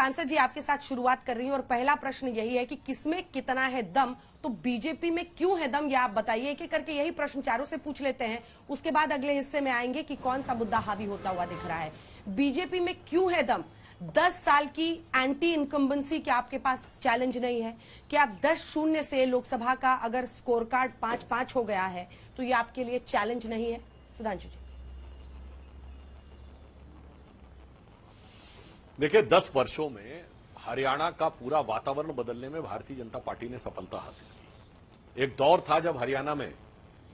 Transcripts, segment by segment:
सांसद जी आपके साथ शुरुआत कर रही हूं और पहला प्रश्न यही है कि किसमें कितना है दम, तो बीजेपी में क्यों है दम, ये आप बताइए। एक एक करके यही प्रश्न चारों से पूछ लेते हैं, उसके बाद अगले हिस्से में आएंगे कि कौन सा मुद्दा हावी होता हुआ दिख रहा है। बीजेपी में क्यों है दम? 10 साल की एंटी इनकम्बेंसी, क्या आपके पास चैलेंज नहीं है? क्या 10-0 से लोकसभा का अगर स्कोर कार्ड 5-5 हो गया है तो ये आपके लिए चैलेंज नहीं है? सुधांशु जी। देखिए, 10 वर्षों में हरियाणा का पूरा वातावरण बदलने में भारतीय जनता पार्टी ने सफलता हासिल की। एक दौर था जब हरियाणा में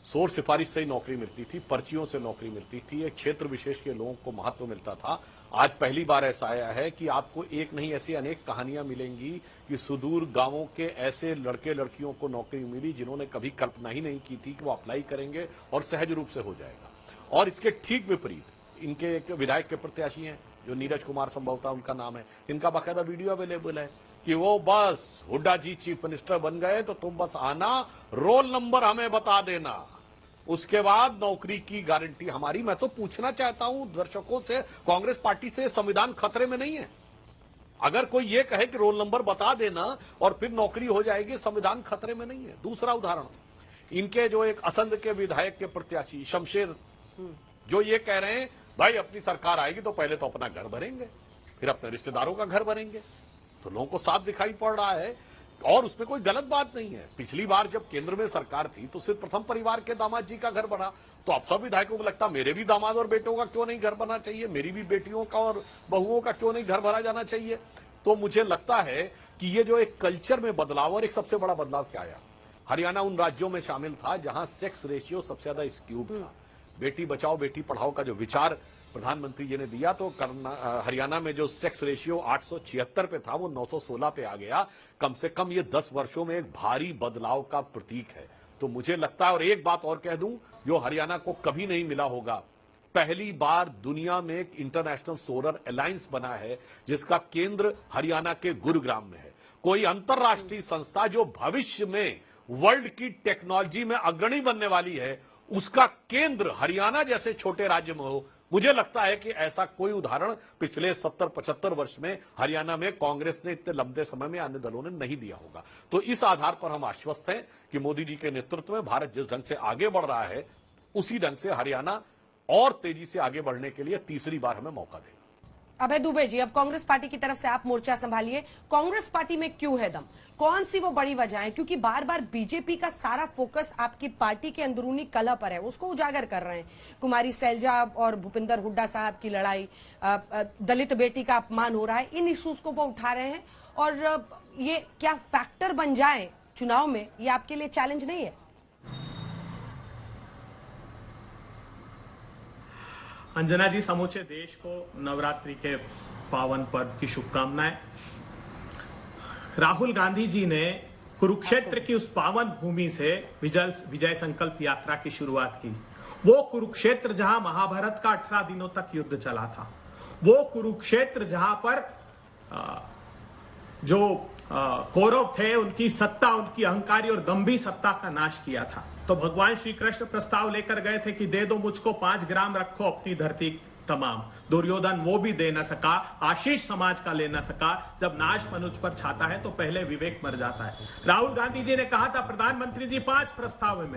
सोर्स सिफारिश से ही नौकरी मिलती थी, पर्चियों से नौकरी मिलती थी, एक क्षेत्र विशेष के लोगों को महत्व मिलता था। आज पहली बार ऐसा आया है कि आपको एक नहीं ऐसी अनेक कहानियां मिलेंगी कि सुदूर गांवों के ऐसे लड़के लड़कियों को नौकरी मिली जिन्होंने कभी कल्पना ही नहीं की थी कि वो अप्लाई करेंगे और सहज रूप से हो जाएगा। और इसके ठीक विपरीत इनके एक विधायक के प्रत्याशी हैं जो नीरज कुमार संभवतः उनका नाम है, इनका बाकायदा वीडियो अवेलेबल है कि वो बस हुड्डा जी चीफ मिनिस्टर बन गए तो तुम बस आना, रोल नंबर हमें बता देना, उसके बाद नौकरी की गारंटी हमारी। मैं तो पूछना चाहता हूं दर्शकों से, कांग्रेस पार्टी से संविधान खतरे में नहीं है? अगर कोई ये कहे कि रोल नंबर बता देना और फिर नौकरी हो जाएगी, संविधान खतरे में नहीं है। दूसरा उदाहरण, इनके जो एक असंध के विधायक के प्रत्याशी शमशेर, जो ये कह रहे हैं भाई अपनी सरकार आएगी तो पहले तो अपना घर भरेंगे, फिर अपने रिश्तेदारों का घर भरेंगे, तो लोगों को साफ दिखाई पड़ रहा है और उसमें कोई गलत बात नहीं है। पिछली बार जब केंद्र में सरकार थी तो सिर्फ प्रथम परिवार के दामाद जी का घर बना, तो अब सब विधायकों को लगता मेरे भी दामाद और बेटों का क्यों नहीं घर बनना चाहिए, मेरी भी बेटियों का और बहुओं का क्यों नहीं घर भरा जाना चाहिए। तो मुझे लगता है कि ये जो एक कल्चर में बदलाव, और एक सबसे बड़ा बदलाव क्या आया, हरियाणा उन राज्यों में शामिल था जहां सेक्स रेशियो सबसे ज्यादा स्क्यूड था। बेटी बचाओ बेटी पढ़ाओ का जो विचार प्रधानमंत्री जी ने दिया, तो हरियाणा में जो सेक्स रेशियो 876 पे था वो 916 पे आ गया। कम से कम ये 10 वर्षों में एक भारी बदलाव का प्रतीक है। तो मुझे लगता है, और एक बात और कह दूं जो हरियाणा को कभी नहीं मिला होगा, पहली बार दुनिया में एक इंटरनेशनल सोलर अलायंस बना है जिसका केंद्र हरियाणा के गुरुग्राम में है। कोई अंतरराष्ट्रीय संस्था जो भविष्य में वर्ल्ड की टेक्नोलॉजी में अग्रणी बनने वाली है, उसका केंद्र हरियाणा जैसे छोटे राज्य में हो। मुझे लगता है कि ऐसा कोई उदाहरण पिछले 70-75 वर्ष में हरियाणा में कांग्रेस ने इतने लंबे समय में अन्य दलों ने नहीं दिया होगा। तो इस आधार पर हम आश्वस्त हैं कि मोदी जी के नेतृत्व में भारत जिस ढंग से आगे बढ़ रहा है, उसी ढंग से हरियाणा और तेजी से आगे बढ़ने के लिए तीसरी बार हमें मौका देगा। अभय दुबे जी, अब कांग्रेस पार्टी की तरफ से आप मोर्चा संभालिए। कांग्रेस पार्टी में क्यों है दम? कौन सी वो बड़ी वजह है? क्योंकि बार बार बीजेपी का सारा फोकस आपकी पार्टी के अंदरूनी कलह पर है, उसको उजागर कर रहे हैं। कुमारी सैलजा और भूपिंदर हुड्डा साहब की लड़ाई, दलित बेटी का अपमान हो रहा है, इन इश्यूज को वो उठा रहे हैं। और ये क्या फैक्टर बन जाए चुनाव में, ये आपके लिए चैलेंज नहीं है? अंजना जी, समूचे देश को नवरात्रि के पावन पर्व की शुभकामनाएं। राहुल गांधी जी ने कुरुक्षेत्र की उस पावन भूमि से विजय संकल्प यात्रा की शुरुआत की। वो कुरुक्षेत्र जहां महाभारत का 18 दिनों तक युद्ध चला था, वो कुरुक्षेत्र जहां पर जो कौरव थे उनकी सत्ता, उनकी अहंकारी और दंभी सत्ता का नाश किया था। तो भगवान श्री कृष्ण प्रस्ताव लेकर गए थे कि दे दो मुझको 5 ग्राम, रखो अपनी धरती तमाम। दुर्योधन वो भी दे न सका, आशीष समाज का ले न सका। जब नाश मनुष्य पर छाता है तो पहले विवेक मर जाता है। राहुल गांधी जी ने कहा था, प्रधानमंत्री जी 5 प्रस्ताव है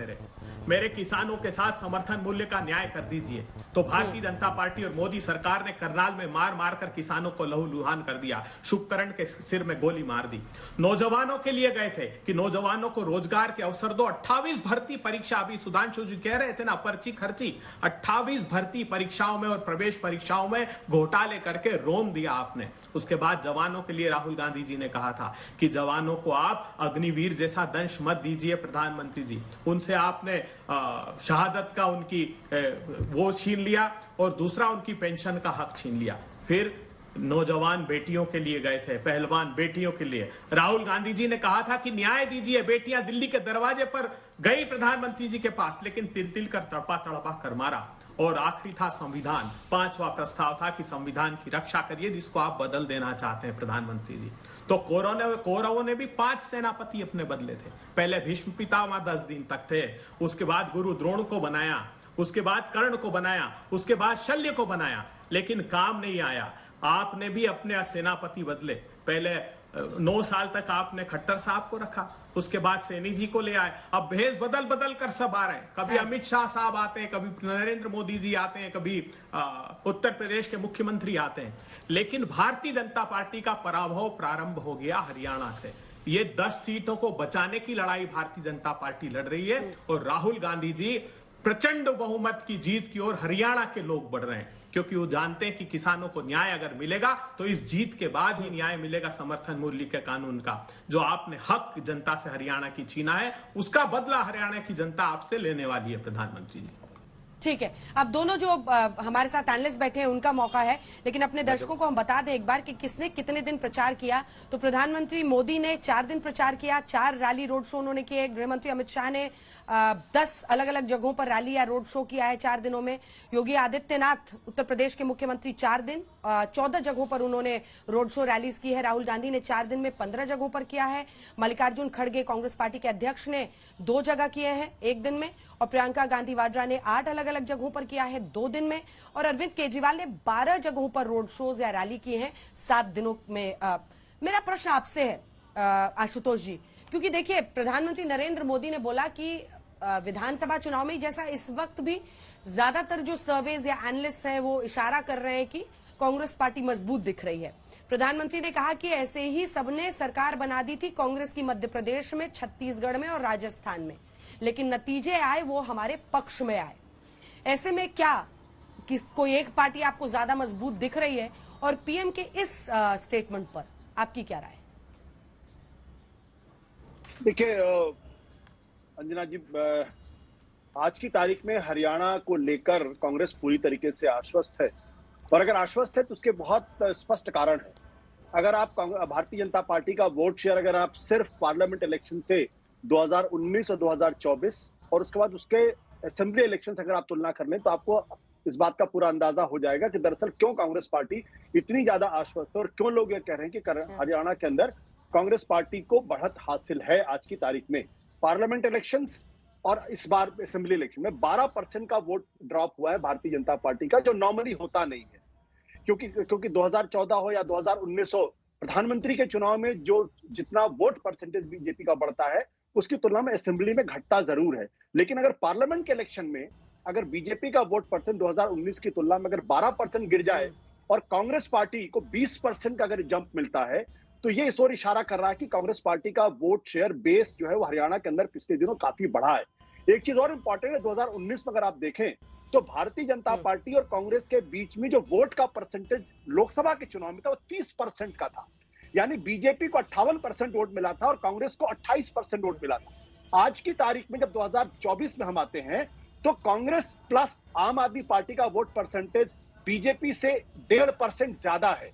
मेरे किसानों के साथ समर्थन मूल्य का न्याय कर दीजिए। तो भारतीय जनता पार्टी और मोदी सरकार ने करनाल में मार मार कर किसानों को लहूलुहान कर दिया, शुभकरण के सिर में गोली मार दी। नौजवानों के लिए गए थे कि नौजवानों को रोजगार के अवसर दो। 28 भर्ती परीक्षा, अभी सुधांशु जी कह रहे थे ना, पर्ची खर्ची, 28 भर्ती परीक्षाओं में और प्रवेश परीक्षाओं में घोटाले करके रोन दिया आपने। उसके बाद जवानों के लिए राहुल गांधी जी ने कहा था कि जवानों को आप अग्निवीर जैसा दंश मत दीजिए प्रधानमंत्री जी। उनसे आपने शहादत का उनकी वो छीन लिया और दूसरा उनकी पेंशन का हक छीन लिया। फिर नौजवान बेटियों के लिए गए थे, पहलवान बेटियों के लिए। राहुल गांधी जी ने कहा था कि न्याय दीजिए। बेटियां दिल्ली के दरवाजे पर गई प्रधानमंत्री जी के पास, लेकिन तिल तिल कर तड़पा तड़पा कर मारा। और आखिरी था संविधान, 5वां प्रस्ताव था कि संविधान की रक्षा करिए, जिसको आप बदल देना चाहते हैं प्रधानमंत्री जी। तो कौरवों ने भी 5 सेनापति अपने बदले थे। पहले भीष्म पितामह 10 दिन तक थे, उसके बाद गुरु द्रोण को बनाया, उसके बाद कर्ण को बनाया, उसके बाद शल्य को बनाया, लेकिन काम नहीं आया। आपने भी अपने सेनापति बदले। पहले 9 साल तक आपने खट्टर साहब को रखा, उसके बाद सैनी जी को ले आए, अब भेष बदल बदल कर सब आ रहे हैं। कभी अमित शाह साहब आते हैं, कभी नरेंद्र मोदी जी आते हैं, कभी उत्तर प्रदेश के मुख्यमंत्री आते हैं। लेकिन भारतीय जनता पार्टी का पराभव प्रारंभ हो गया हरियाणा से। ये 10 सीटों को बचाने की लड़ाई भारतीय जनता पार्टी लड़ रही है और राहुल गांधी जी प्रचंड बहुमत की जीत की ओर हरियाणा के लोग बढ़ रहे हैं, क्योंकि वो जानते हैं कि किसानों को न्याय अगर मिलेगा तो इस जीत के बाद ही न्याय मिलेगा समर्थन मूल्य के कानून का। जो आपने हक जनता से हरियाणा की छीना है, उसका बदला हरियाणा की जनता आपसे लेने वाली है प्रधानमंत्री जी। ठीक है, अब दोनों जो हमारे साथ एनालिस्ट बैठे हैं उनका मौका है, लेकिन अपने दर्शकों को हम बता दें एक बार कि किसने कितने दिन प्रचार किया। तो प्रधानमंत्री मोदी ने 4 दिन प्रचार किया, 4 रैली रोड शो उन्होंने किए। गृहमंत्री अमित शाह ने 10 अलग अलग जगहों पर रैली या रोड शो किया है 4 दिनों में। योगी आदित्यनाथ उत्तर प्रदेश के मुख्यमंत्री 4 दिन 14 जगहों पर उन्होंने रोड शो रैलीज की है। राहुल गांधी ने 4 दिन में 15 जगहों पर किया है। मल्लिकार्जुन खड़गे कांग्रेस पार्टी के अध्यक्ष ने 2 जगह किए हैं 1 दिन में, और प्रियंका गांधी वाड्रा ने 8 अलग अलग जगहों पर किया है 2 दिन में, और अरविंद केजरीवाल ने 12 जगहों पर रोड शोज या रैली किए हैं 7 दिनों में। मेरा प्रश्न आपसे है आशुतोष जी, क्योंकि देखिए प्रधानमंत्री नरेंद्र मोदी ने बोला कि विधानसभा चुनाव में जैसा इस वक्त भी ज्यादातर जो सर्वेज या एनालिस्ट हैं वो इशारा कर रहे हैं कि कांग्रेस पार्टी मजबूत दिख रही है। प्रधानमंत्री ने कहा कि ऐसे ही सबने सरकार बना दी थी कांग्रेस की मध्य प्रदेश में, छत्तीसगढ़ में और राजस्थान में, लेकिन नतीजे आए वो हमारे पक्ष में आए। ऐसे में क्या कोई एक पार्टी आपको ज्यादा मजबूत दिख रही है? और पीएम के इस स्टेटमेंट पर आपकी क्या राय? देखिए अंजना जी, आज की तारीख में हरियाणा को लेकर कांग्रेस पूरी तरीके से आश्वस्त है, और अगर आश्वस्त है तो उसके बहुत स्पष्ट कारण है। अगर आप भारतीय जनता पार्टी का वोट शेयर अगर आप सिर्फ पार्लियामेंट इलेक्शन से 2019 और 2024 और उसके बाद उसके असेंबली इलेक्शन से अगर आप तुलना कर लें तो आपको इस बात का पूरा अंदाजा हो जाएगा कि दरअसल क्यों कांग्रेस पार्टी इतनी ज्यादा आश्वस्त है और क्यों लोग ये कह रहे हैं कि हरियाणा के अंदर कांग्रेस पार्टी को बढ़त हासिल है। आज की तारीख में पार्लियामेंट इलेक्शंस और इस बार असेंबली इलेक्शन में 12% का वोट ड्रॉप हुआ है भारतीय जनता पार्टी का, जो नॉर्मली होता नहीं है। क्योंकि 2014 हो या 2019 हो, प्रधानमंत्री के चुनाव में जो जितना वोट परसेंटेज बीजेपी का बढ़ता है उसकी तुलना में असेंबली में घटता जरूर है। लेकिन अगर पार्लियामेंट के इलेक्शन में अगर बीजेपी का वोट परसेंट 2019 की तुलना में अगर 12% गिर जाए और कांग्रेस पार्टी को 20% का अगर जंप मिलता है, तो ये इस ओर इशारा कर रहा है कि कांग्रेस पार्टी का वोट शेयर बेस जो है वो हरियाणा के अंदर पिछले दिनों काफी बढ़ा है। एक चीज और इंपॉर्टेंट है, 2019 में अगर आप देखें तो भारतीय जनता पार्टी और कांग्रेस के बीच में जो वोट का परसेंटेज लोकसभा के चुनाव में था वो 30% का था। यानी बीजेपी को 58% वोट मिला था और कांग्रेस को 28% वोट मिला था। आज की तारीख में जब 2024 में हम आते हैं तो कांग्रेस प्लस आम आदमी पार्टी का वोट परसेंटेज बीजेपी से 1.5% ज्यादा है।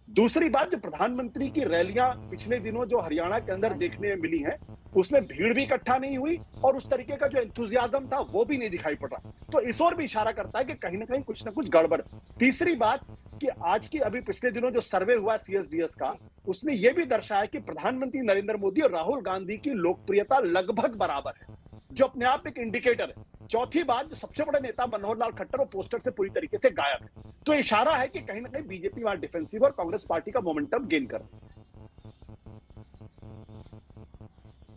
दूसरी बात, जो प्रधानमंत्री की रैलियां पिछले दिनों जो हरियाणा के अंदर देखने में मिली हैं, उसमें भीड़ भी इकट्ठा नहीं हुई और उस तरीके का जो एंथुजियाज्म था वो भी नहीं दिखाई पड़ रहा। तो इस ओर भी इशारा करता है कि कहीं ना कहीं कुछ ना कुछ गड़बड़। तीसरी बात कि आज की अभी पिछले दिनों जो सर्वे हुआ सीएसडीएस का, उसने ये भी दर्शाया कि प्रधानमंत्री नरेंद्र मोदी और राहुल गांधी की लोकप्रियता लगभग बराबर है, जो अपने आप एक इंडिकेटर है। चौथी बात, जो सबसे बड़े नेता मनोहर लाल खट्टर वो पोस्टर से पूरी तरीके से गायब है। तो इशारा है कि कहीं ना कहीं बीजेपी वहां डिफेंसिव और कांग्रेस पार्टी का मोमेंटम गेन कर।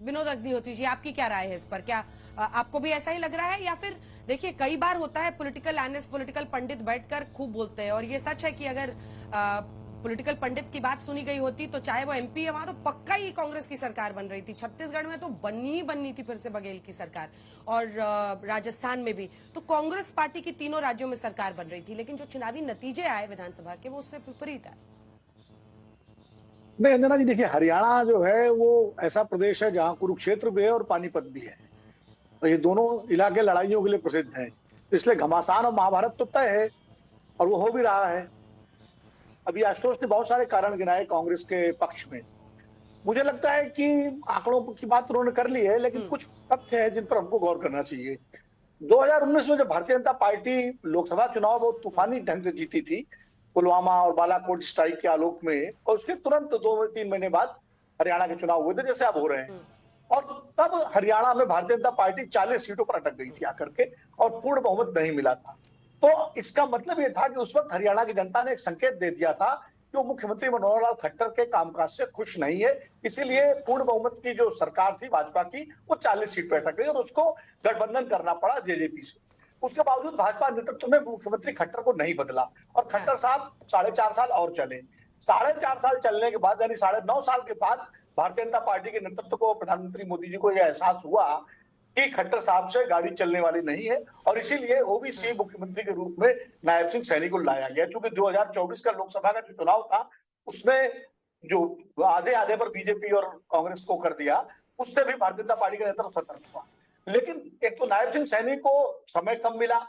विनोद अग्निहोत्री जी, आपकी क्या राय है इस पर? क्या आपको भी ऐसा ही लग रहा है, या फिर देखिए कई बार होता है पॉलिटिकल एनालिस्ट, पॉलिटिकल पंडित बैठकर खूब बोलते हैं, और ये सच है कि अगर पॉलिटिकल पंडित की बात सुनी गई होती तो चाहे वो एमपी है वहां तो पक्का ही कांग्रेस की सरकार बन रही थी। छत्तीसगढ़ में तो बननी थी फिर से बघेल की सरकार, और राजस्थान में भी तो कांग्रेस पार्टी की तीनों राज्यों में सरकार बन रही थी। लेकिन जो चुनावी नतीजे आए विधानसभा के वो उससे विपरीत आए। नहीं अंजना जी, देखिए हरियाणा जो है वो ऐसा प्रदेश है जहां कुरुक्षेत्र भी है और पानीपत भी है, तो ये दोनों इलाके लड़ाइयों के लिए प्रसिद्ध हैं। इसलिए घमासान और महाभारत तो तय है और वो हो भी रहा है। अभी आशुतोष ने बहुत सारे कारण गिनाए कांग्रेस के पक्ष में। मुझे लगता है कि आंकड़ों की बात उन्होंने कर ली है, लेकिन कुछ तथ्य है जिन पर हमको गौर करना चाहिए। 2019 में जब भारतीय जनता पार्टी लोकसभा चुनाव वो तूफानी ढंग से जीती थी पुलवामा और बालाकोट स्ट्राइक के आलोक में, और उसके तुरंत 2-3 महीने बाद हरियाणा के चुनाव हुए थे जैसे अब हो रहे हैं, और तब हरियाणा में भारतीय जनता पार्टी 40 सीटों पर अटक गई थी आकर के और पूर्ण बहुमत नहीं मिला था। तो इसका मतलब ये था कि उस वक्त हरियाणा की जनता ने एक संकेत दे दिया था कि वो मुख्यमंत्री मनोहर लाल खट्टर के कामकाज से खुश नहीं है, इसीलिए पूर्ण बहुमत की जो सरकार थी भाजपा की वो 40 सीट पर अटक गई और उसको गठबंधन करना पड़ा जेजेपी से। उसके बावजूद भाजपा नेतृत्व में मुख्यमंत्री खट्टर को नहीं बदला और खट्टर साहब 4.5 साल और चले। 4.5 साल चलने के बाद यानी 9.5 साल के बाद भारतीय जनता पार्टी के नेतृत्व को, प्रधानमंत्री मोदी जी को यह एहसास हुआ कि खट्टर साहब से गाड़ी चलने वाली नहीं है और इसीलिए ओबीसी मुख्यमंत्री के रूप में नायब सिंह सैनी को लाया गया। क्योंकि 2024 का लोकसभा का जो चुनाव था उसमें जो आधे आधे पर बीजेपी और कांग्रेस को कर दिया, उससे भी भारतीय जनता पार्टी का नेतृत्व सतर्क हुआ। लेकिन एक तो नायब सिंह सैनी को समय कम मिला,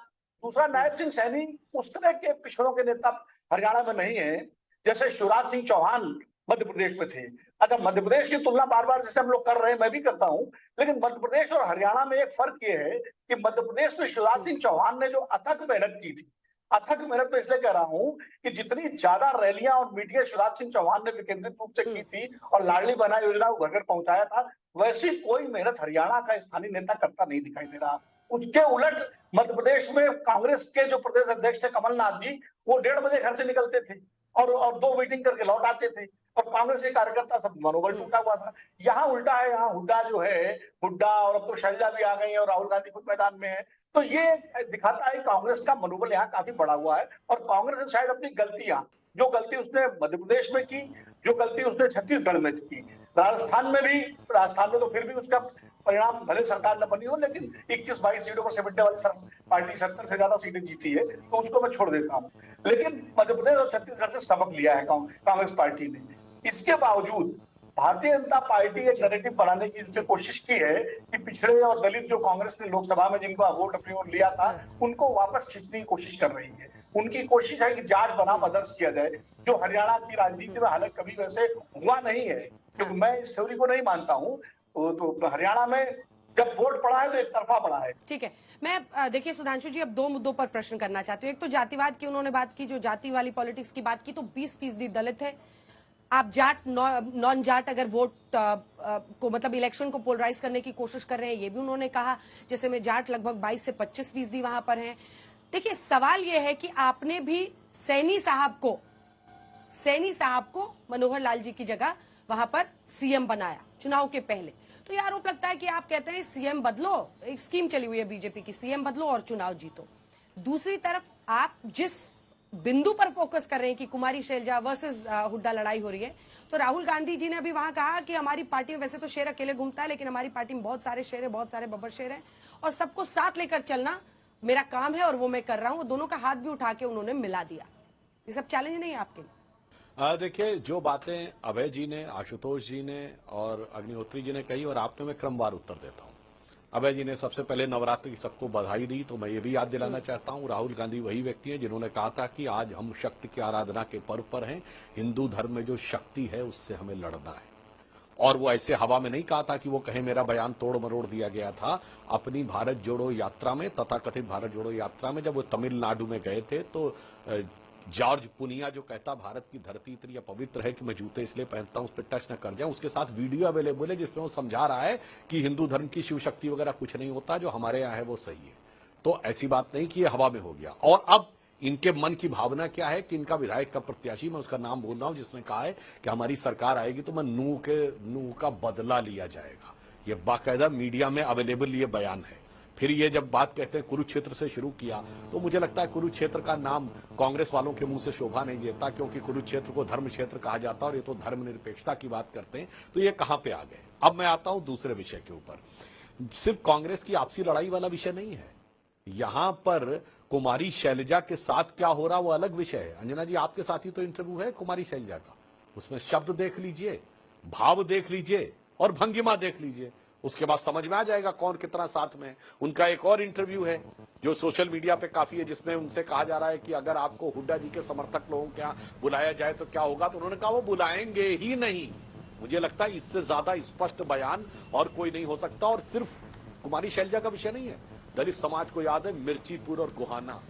दूसरा नायब सिंह सैनी उस तरह के पिछड़ों के नेता हरियाणा में नहीं है जैसे शिवराज सिंह चौहान मध्य प्रदेश में थे। अच्छा, मध्य प्रदेश की तुलना बार बार जैसे हम लोग कर रहे हैं, मैं भी करता हूं, लेकिन मध्य प्रदेश और हरियाणा में एक फर्क ये है कि मध्य प्रदेश में शिवराज सिंह चौहान ने जो अथक मेहनत की थी, अथक मेहनत तो इसलिए कह रहा हूं कि जितनी ज्यादा रैलियां और मीटिंगें शिवराज सिंह चौहान ने विकेंद्रित रूप से की थी और लाडली बहना योजना को घर घर पहुंचाया था, वैसी कोई मेहनत हरियाणा का स्थानीय नेता करता नहीं दिखाई दे रहा। उसके उलट मध्य प्रदेश में कांग्रेस के जो प्रदेश अध्यक्ष थे कमलनाथ जी, वो 1:30 बजे घर से निकलते थे और 2 मीटिंग करके लौट आते थे और कांग्रेस के कार्यकर्ता सब मनोबल टूटा हुआ था। यहाँ उल्टा है, यहाँ हुड्डा जो है, हुड्डा और अब तो शैलजा भी आ गई है और राहुल गांधी खुद मैदान में है, तो ये दिखाता है कांग्रेस का मनोबल यहाँ काफी बढ़ा हुआ है। और कांग्रेस ने शायद अपनी गलतियां, जो गलती उसने मध्य प्रदेश में की, जो गलती उसने छत्तीसगढ़ में की, राजस्थान में तो फिर भी उसका परिणाम भले सरकार न बनी हो, लेकिन 21-22 सीटों पर सिमटने वाली पार्टी 70 से ज्यादा सीटें जीती है, तो उसको मैं छोड़ देता हूँ। लेकिन मध्य प्रदेश और छत्तीसगढ़ से सबक लिया है कांग्रेस पार्टी ने। इसके बावजूद भारतीय जनता पार्टी एक नैरेटिव बनाने की इससे कोशिश की है कि पिछड़े और दलित जो कांग्रेस ने लोकसभा में जिनका वोट अपनी ओर लिया था, उनको वापस खींचने की कोशिश कर रही है। उनकी कोशिश है कि जाट बनाम आदर्श किया जाए, जो हरियाणा की राजनीति में हालांकि कभी वैसे हुआ नहीं है, क्योंकि मैं इस थ्योरी को नहीं मानता हूँ। तो हरियाणा में जब वोट पड़ा है तो एक तरफा पड़ा है। ठीक है, मैं देखिए सुधांशु जी, अब 2 मुद्दों पर प्रश्न करना चाहती हूँ। एक तो जातिवाद की उन्होंने बात की, जो जाति वाली पॉलिटिक्स की बात की, तो 20% दलित है। आप जाट नॉन जाट अगर वोट को मतलब इलेक्शन को पोलराइज करने की कोशिश कर रहे हैं, ये भी उन्होंने कहा। जैसे में जाट लगभग 22 से 25% वहां पर हैं। देखिए, सवाल यह है कि आपने भी सैनी साहब को मनोहर लाल जी की जगह वहां पर सीएम बनाया चुनाव के पहले, तो ये आरोप लगता है कि आप कहते हैं सीएम बदलो, एक स्कीम चली हुई है बीजेपी की, सीएम बदलो और चुनाव जीतो। दूसरी तरफ आप जिस बिंदु पर फोकस कर रहे हैं कि कुमारी शैलजा वर्सेस हुड्डा लड़ाई हो रही है, तो राहुल गांधी जी ने अभी वहां कहा कि हमारी पार्टी में वैसे तो शेर अकेले घूमता है, लेकिन हमारी पार्टी में बहुत सारे शेर है, बहुत सारे बब्बर शेर हैं, और सबको साथ लेकर चलना मेरा काम है और वो मैं कर रहा हूं। दोनों का हाथ भी उठा के उन्होंने मिला दिया। ये सब चैलेंज नहीं है आपके लिए? देखिए, जो बातें अभय जी ने, आशुतोष जी ने और अग्निहोत्री जी ने कही, और आपने, मैं क्रमवार उत्तर देता हूं। अभय जी ने सबसे पहले नवरात्रि की सबको बधाई दी, तो मैं ये भी याद दिलाना चाहता हूं, राहुल गांधी वही व्यक्ति हैं जिन्होंने कहा था कि आज हम शक्ति की आराधना के पर्व पर हैं, हिंदू धर्म में जो शक्ति है उससे हमें लड़ना है। और वो ऐसे हवा में नहीं कहा था कि वो कहे मेरा बयान तोड़ मरोड़ दिया गया था। अपनी भारत जोड़ो यात्रा में, तथाकथित भारत जोड़ो यात्रा में, जब वो तमिलनाडु में गए थे, तो जॉर्ज पुनिया जो कहता भारत की धरती इतनी पवित्र है कि मैं जूते इसलिए पहनता हूं उस पर टच न कर जाए, उसके साथ वीडियो अवेलेबल है जिसमें वो समझा रहा है कि हिंदू धर्म की शिव शक्ति वगैरह कुछ नहीं होता, जो हमारे यहाँ है वो सही है। तो ऐसी बात नहीं कि ये हवा में हो गया। और अब इनके मन की भावना क्या है कि इनका विधायक का प्रत्याशी, मैं उसका नाम बोल रहा हूं, जिसने कहा है कि हमारी सरकार आएगी तो मैं नूह का बदला लिया जाएगा। ये बाकायदा मीडिया में अवेलेबल ये बयान है। फिर ये जब बात कहते हैं कुरुक्षेत्र से शुरू किया, तो मुझे लगता है कुरुक्षेत्र का नाम कांग्रेस वालों के मुंह से शोभा नहीं देता, क्योंकि कुरुक्षेत्र को धर्म क्षेत्र कहा जाता है और ये तो धर्मनिरपेक्षता की बात करते हैं। तो ये कहां पे आ गए? अब मैं आता हूं दूसरे विषय के ऊपर। सिर्फ कांग्रेस की आपसी लड़ाई वाला विषय नहीं है, यहां पर कुमारी शैलजा के साथ क्या हो रहा वो अलग विषय है। अंजना जी, आपके साथ ही तो इंटरव्यू है कुमारी शैलजा का, उसमें शब्द देख लीजिए, भाव देख लीजिए और भंगिमा देख लीजिए, उसके बाद समझ में आ जाएगा कौन कितना साथ में है। उनका एक और इंटरव्यू है जो सोशल मीडिया पे काफी है, जिसमें उनसे कहा जा रहा है कि अगर आपको हुड्डा जी के समर्थक लोगों को बुलाया जाए तो क्या होगा, तो उन्होंने कहा वो बुलाएंगे ही नहीं। मुझे लगता है इससे ज्यादा स्पष्ट बयान और कोई नहीं हो सकता। और सिर्फ कुमारी शैलजा का विषय नहीं है, दलित समाज को याद है मिर्चीपुर और गोहाना,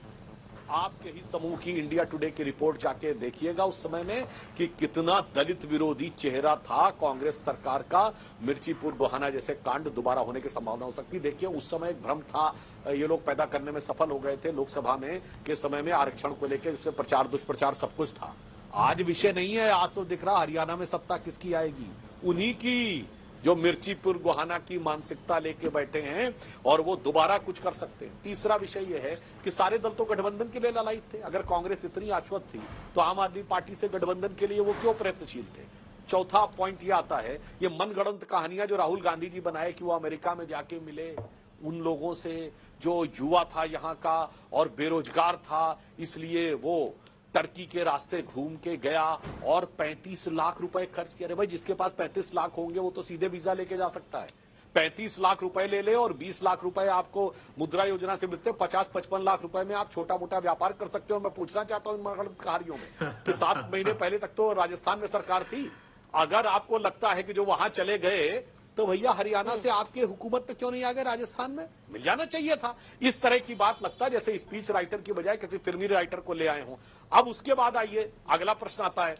आपके ही समूह की इंडिया टुडे की रिपोर्ट जाके देखिएगा उस समय में कि कितना दलित विरोधी चेहरा था कांग्रेस सरकार का। मिर्चीपुर गोहाना जैसे कांड दोबारा होने की संभावना हो सकती। देखिए उस समय एक भ्रम था, ये लोग पैदा करने में सफल हो गए थे लोकसभा में के समय में आरक्षण को लेकर, उससे प्रचार दुष्प्रचार सब कुछ था। आज विषय नहीं है, आज तो दिख रहा हरियाणा में सत्ता किसकी आएगी, उन्हीं की जो मिर्चीपुर गोहाना की मानसिकता लेके बैठे हैं और वो दोबारा कुछ कर सकते हैं। तीसरा विषय यह है कि सारे दल तो गठबंधन के लिए ललायित थे। अगर कांग्रेस इतनी आश्वस्त थी तो आम आदमी पार्टी से गठबंधन के लिए वो क्यों प्रयत्नशील थे। चौथा पॉइंट ये आता है, ये मनगढ़ंत कहानियां जो राहुल गांधी जी बनाए कि वो अमेरिका में जाके मिले उन लोगों से जो युवा था यहाँ का और बेरोजगार था, इसलिए वो टर्की के रास्ते घूम के गया और 35 लाख रुपए खर्च किए। अरे भाई, जिसके पास 35 लाख होंगे वो तो सीधे वीजा लेके जा सकता है। 35 लाख रुपए ले ले और 20 लाख रुपए आपको मुद्रा योजना से मिलते हैं। 50-55 लाख रुपए में आप छोटा मोटा व्यापार कर सकते हो। मैं पूछना चाहता हूं इन कार्यों में कि 7 महीने पहले तक तो राजस्थान में सरकार थी। अगर आपको लगता है कि जो वहां चले गए तो भैया हरियाणा से आपके हुकूमत पे क्यों नहीं आ गए, राजस्थान में मिल जाना चाहिए था। इस तरह की बात लगता है जैसे स्पीच राइटर की बजाय किसी फिल्मी राइटर को ले आए हों। अब उसके बाद आइए अगला प्रश्न आता है।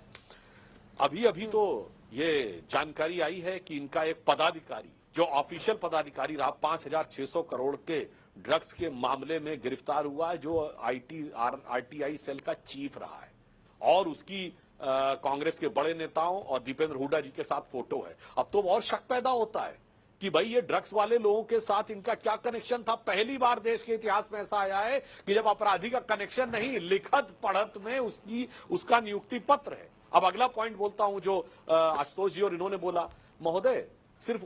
अभी तो ये जानकारी आई है कि इनका एक पदाधिकारी जो ऑफिशियल पदाधिकारी रहा 5,600 करोड़ के ड्रग्स के मामले में गिरफ्तार हुआ है, जो आरटीआई सेल का चीफ रहा है और उसकी कांग्रेस के बड़े नेताओं और दीपेंद्र हुड्डा जी के साथ फोटो है। अब तो और शक पैदा होता है कि भाई ये ड्रग्स वाले लोगों के साथ इनका क्या कनेक्शन था। पहली बार देश के इतिहास में ऐसा आया है कि जब अपराधी का कनेक्शन नहीं, लिखत पढ़त में उसका नियुक्ति पत्र है। अब अगला पॉइंट बोलता हूं जो आशुतोष जी और इन्होंने बोला। महोदय, सिर्फ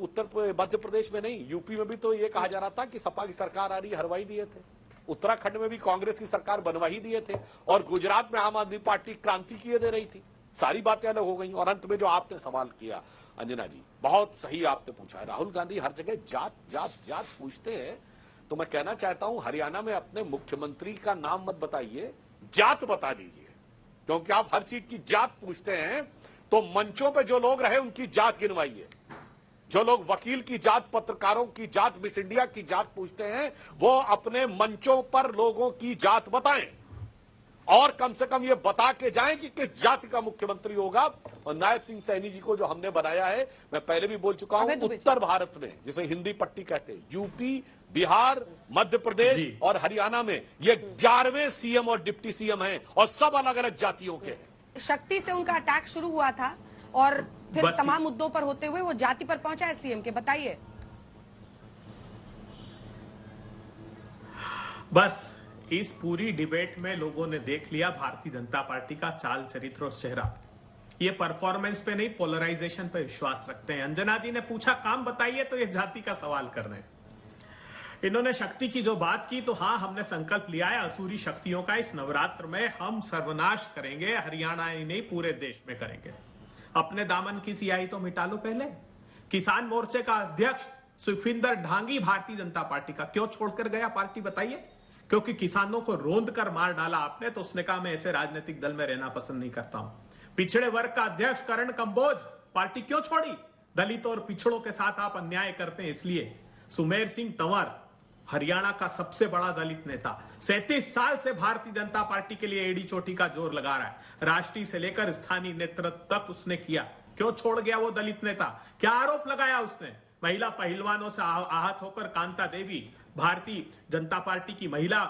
मध्य प्रदेश में नहीं, यूपी में भी तो ये कहा जा रहा था कि सपा की सरकार आ रही, हरवाई दिए थे। उत्तराखंड में भी कांग्रेस की सरकार बनवा ही दिए थे और गुजरात में आम आदमी पार्टी क्रांति किए दे रही थी। सारी बातें अलग हो गई। और अंत में जो आपने सवाल किया अंजना जी, बहुत सही आपने पूछा है। राहुल गांधी हर जगह जात जात जात पूछते हैं, तो मैं कहना चाहता हूं हरियाणा में अपने मुख्यमंत्री का नाम मत बताइए, जात बता दीजिए। क्योंकि आप हर चीज की जात पूछते हैं तो मंचों पर जो लोग रहे उनकी जात गिनवाइए। जो लोग वकील की जात, पत्रकारों की जात, मिस इंडिया की जात पूछते हैं, वो अपने मंचों पर लोगों की जात बताएं और कम से कम ये बता के जाएं कि किस जाति का मुख्यमंत्री होगा। और नायब सिंह सैनी जी को जो हमने बनाया है, मैं पहले भी बोल चुका हूं, उत्तर भारत में जिसे हिंदी पट्टी कहते हैं, यूपी, बिहार, मध्य प्रदेश और हरियाणा में ये 11वें सीएम और डिप्टी सीएम हैं और सब अलग अलग जातियों के हैं। शक्ति से उनका अटैक शुरू हुआ था और फिर तमाम मुद्दों पर होते हुए वो जाति पर पहुंचा है सीएम के। बताइए। बस इस पूरी डिबेट में लोगों ने देख लिया भारतीय जनता पार्टी का चाल चरित्र और चेहरा। ये परफॉर्मेंस पे नहीं, पोलराइजेशन पे विश्वास रखते हैं। अंजना जी ने पूछा काम बताइए, तो ये जाति का सवाल कर रहे हैं। इन्होंने शक्ति की जो बात की, तो हाँ, हमने संकल्प लिया है असुरी शक्तियों का इस नवरात्र में हम सर्वनाश करेंगे। हरियाणा ही नहीं, पूरे देश में करेंगे। अपने दामन की सियाही तो मिटा लो पहले। किसान मोर्चे का अध्यक्ष सुखविंदर ढांगी भारतीय जनता पार्टी का क्यों छोड़कर गया पार्टी, बताइए? क्योंकि किसानों को रोंद कर मार डाला आपने, तो उसने कहा मैं ऐसे राजनीतिक दल में रहना पसंद नहीं करता हूं। पिछड़े वर्ग का अध्यक्ष करण कंबोज पार्टी क्यों छोड़ी? दलितों और पिछड़ों के साथ आप अन्याय करते हैं इसलिए। सुमेर सिंह तंवर हरियाणा का सबसे बड़ा दलित नेता, 37 साल से भारतीय जनता पार्टी के लिए एड़ी चोटी का जोर लगा रहा है। राष्ट्रीय से लेकर स्थानीय नेतृत्व तक उसने किया। क्यों छोड़ गया वो दलित नेता? क्या आरोप लगाया उसने? महिला पहलवानों से आहत होकर कांता देवी भारतीय जनता पार्टी की महिला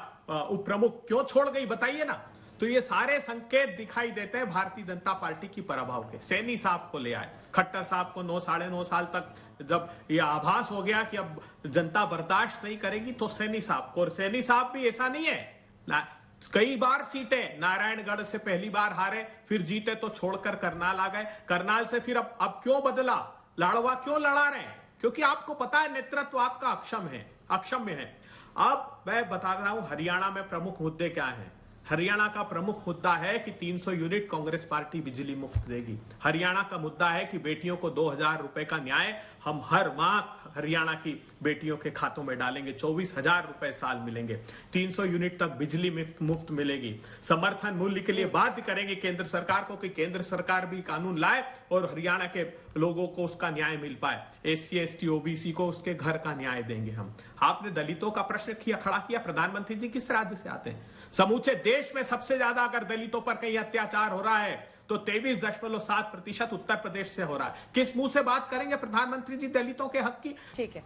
उप प्रमुख क्यों छोड़ गई, बताइए ना। तो ये सारे संकेत दिखाई देते हैं भारतीय जनता पार्टी की पराभव के। सैनी साहब को ले आए, खट्टर साहब को 9 साढ़े 9 साल तक जब ये आभास हो गया कि अब जनता बर्दाश्त नहीं करेगी, तो सैनी साहब को। और सैनी साहब भी ऐसा नहीं है, कई बार सीटें नारायणगढ़ से पहली बार हारे, फिर जीते तो छोड़कर करनाल आ गए। करनाल से फिर अब क्यों बदला, लाड़वा क्यों लड़ा रहे हैं? क्योंकि आपको पता है नेतृत्व आपका अक्षम्य है। अब मैं बता रहा हूं हरियाणा में प्रमुख मुद्दे क्या हैं। हरियाणा का प्रमुख मुद्दा है कि 300 यूनिट कांग्रेस पार्टी बिजली मुफ्त देगी। हरियाणा का मुद्दा है कि बेटियों को 2,000 रुपए का न्याय हम हर माह हरियाणा की बेटियों के खातों में डालेंगे। 24,000 रुपए साल मिलेंगे। 300 यूनिट तक बिजली मुफ्त मिलेगी। समर्थन मूल्य के लिए बाध्य करेंगे केंद्र सरकार को कि केंद्र सरकार भी कानून लाए और हरियाणा के लोगों को उसका न्याय मिल पाए। SC ST OBC को उसके घर का न्याय देंगे हम। आपने दलितों का प्रश्न खड़ा किया। प्रधानमंत्री जी किस राज्य से आते हैं? समूचे देश में सबसे ज्यादा अगर दलितों पर कहीं अत्याचार हो रहा है तो 23.7% उत्तर प्रदेश से हो रहा है। किस मुंह से बात करेंगे प्रधानमंत्री जी दलितों के हक की? ठीक है।